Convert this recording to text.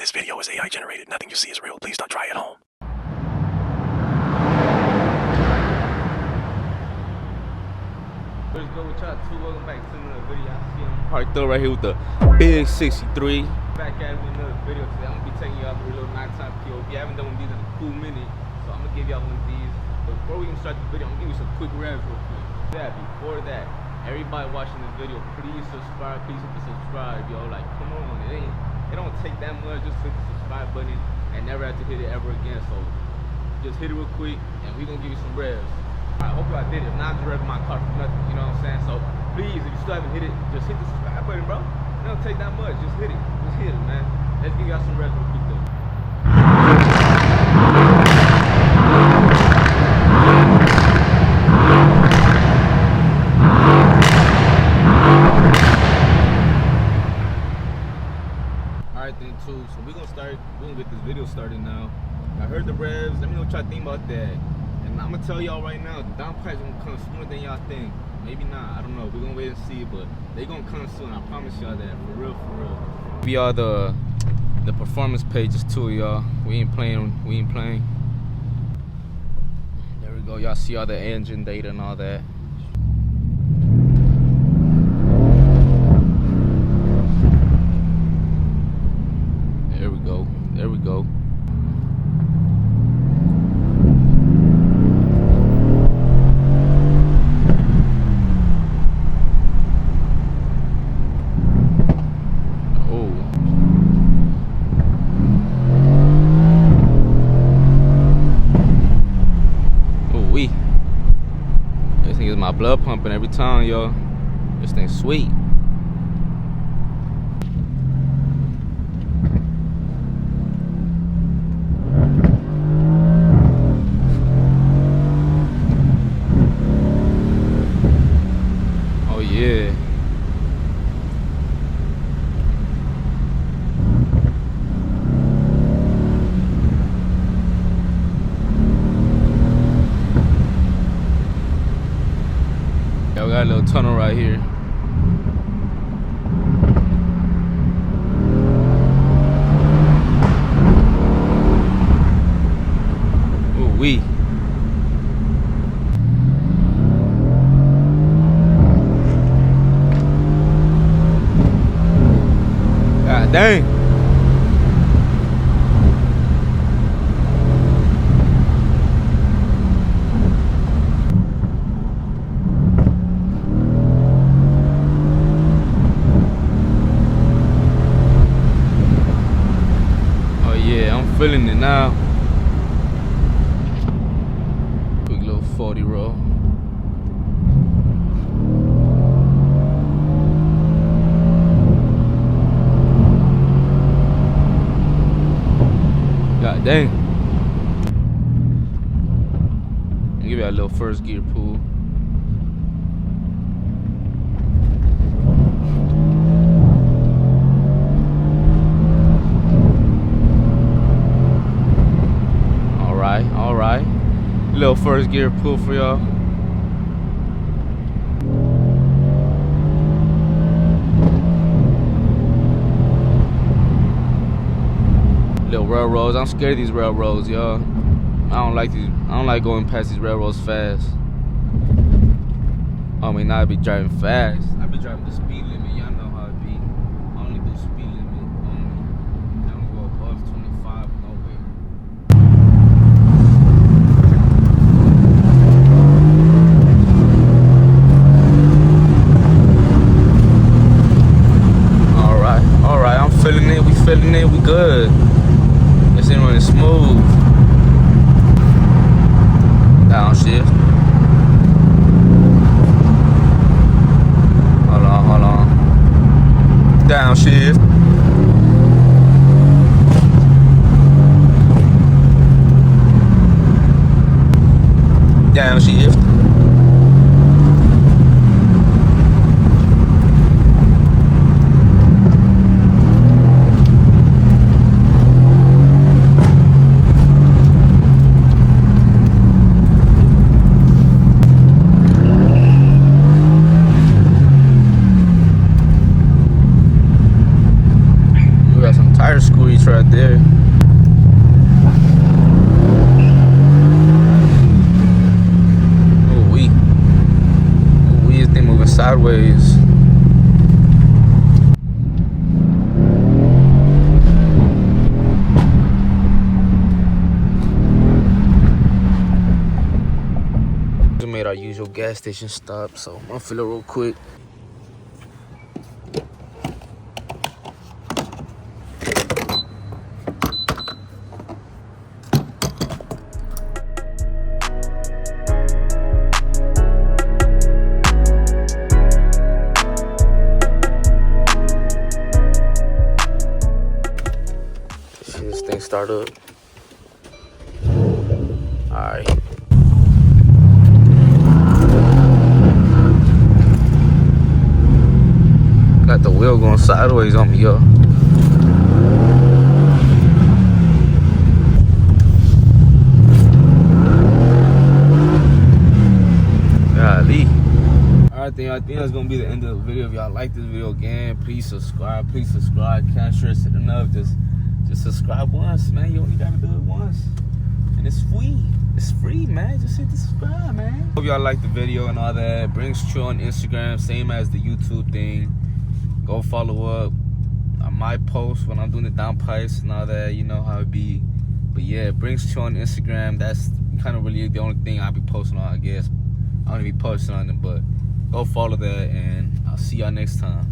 This video is AI generated. Nothing you see is real. Please don't try at home. Let's go with y'all too. Welcome back to another video. I see I'm parked up right here with the big 63. Back at it with another video today. I'm gonna be taking y'all through a little nighttime POV. I haven't done one of these in a cool minute, so I'm gonna give y'all one of these. But before we even start the video, I'm gonna give you some quick revs real quick. Yeah, before that, everybody watching this video, please subscribe. Please hit the subscribe, yo. Like, come on, it don't take that much. Just hit the subscribe button and never have to hit it ever again. So just hit it real quick, and we gonna give you some revs. I hope y'all did it. If not, just rev my car for nothing. You know what I'm saying? So please, if you still haven't hit it, just hit the subscribe button, bro. It don't take that much. Just hit it. Just hit it, man. Let's give y'all some revs real quick though. Alright then too, so we're gonna get this video started now. I heard the revs, let me know what y'all think about that. And I'm gonna tell y'all right now, the downpipes gonna come sooner than y'all think. Maybe not, I don't know, we're gonna wait and see, but they gonna come soon, I promise y'all that, for real, for real. Give y'all the performance pages too, y'all. We ain't playing. There we go, y'all see all the engine data and all that. There we go. This thing is my blood pumping every time, y'all. This thing's sweet. Oh yeah. Yeah, we got a little tunnel right here. Ooh wee. God dang. Feeling it now. Quick little 40 roll. God dang. I'll give you a little first gear pull. All right, little first gear pull for y'all. Little railroads. I'm scared of these railroads, y'all. I don't like going past these railroads fast. I mean, I be driving fast. I be driving the speed limit. Y'all know how it be. I only do speed limit only. I don't go above 25 nowhere. Feeling it, we good. This ain't running smooth. Downshift. Hold on. Downshift. Downshift. tire squeeze. reach right there. Oh, this thing moving sideways. We made our usual gas station stop, so I'm gonna fill it real quick. This thing start up. Alright. Got the wheel going sideways on me, yo. Golly. I think that's gonna be the end of the video. If y'all like this video again, please subscribe. Please subscribe. Can't stress it enough. Just subscribe once, man. You only gotta do it once, and it's free. It's free, man. Just hit the subscribe, man. Hope y'all like the video and all that. Brings True on Instagram, same as the YouTube thing. Go follow up. I might post when I'm doing the down price and all that. You know how it be. But yeah, Brings True on Instagram. That's kind of really the only thing I'll be posting on, I guess. I don't be posting on it, but go follow that, and I'll see y'all next time.